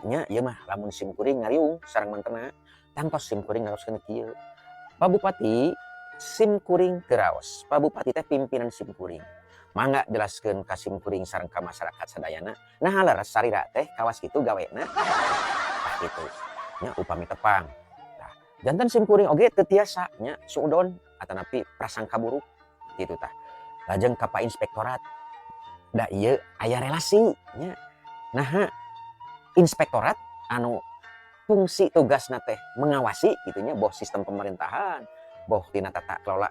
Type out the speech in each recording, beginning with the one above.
nya ieu mah lamun sim kuring ngariung sareng mantena tangtos sim kuring ngaroskeun kieu. Pak Bupati, sim kuring teu raos. Pak Bupati teh pimpinan sim kuring. Mangga jelaskeun ka sim kuring sareng ka masyarakat sadayana. Nah leres sarira teh kawas kitu gawena. Tah kitu. Nya upami tepang. Tah, janten sim kuring oge teu tiasa nya suudon atanapi prasangka buruk kitu tah. Lajeng ka Pak Inspektorat. Da ieu aya relasi nya. Naha inspektorat anu fungsi tugasna teh mengawasi gitunya boh sistem pemerintahan, boh tina tata kelola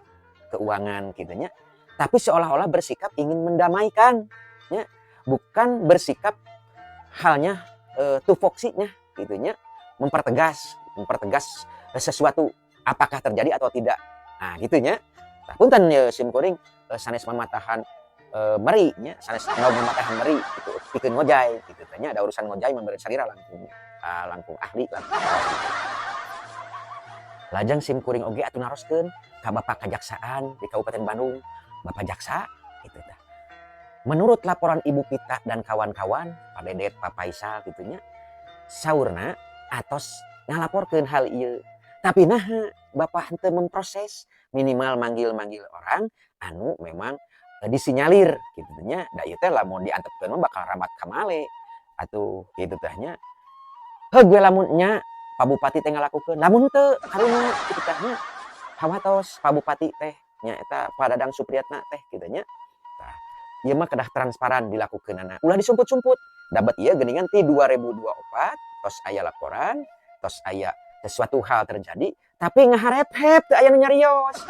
keuangan gitunya. Tapi seolah-olah bersikap ingin mendamaikan, ya. Bukan bersikap halnya tupoksinya gitunya, mempertegas sesuatu apakah terjadi atau tidak. Nah, gitunya. Nah, punten ya sim kuring sanes mamatahan meri nya sanes mamatahan meri gitu pikeun ngojay gitu tanya ada urusan ngojay memberi salira langkung ahli langkung lajeng sim kuring oge atuh naroskeun ka Bapak Kejaksaan di Kabupaten Bandung. Bapak Jaksa gitu tah. Menurut laporan Ibu Pita dan kawan-kawan, Pak Dedet, Pak Faisal gitunya, saurna atos ngalaporkeun hal ieu. Tapi nah Bapak henteu memproses, minimal manggil-manggil orang anu memang disinyalir gitu nya. Da ieu teh lamun diantepkeun mah bakal rabat ka male atuh gitu teh nya. Heug we lamun nya Pak Bupati teh ngalakukeun, lamun teu karunya kitu teh nya. Hawatos Pak Bupati teh nya eta Pak Dadang Supriyatna teh kitu nya. Tah, ieu mah kedah transparan dilakukeunana. Ulah disumput-sumput. Dapat ieu geuningan ti 2024 tos aya laporan, tos aya sesuatu hal terjadi, tapi ngaharep-hep teu aya nu nyarios.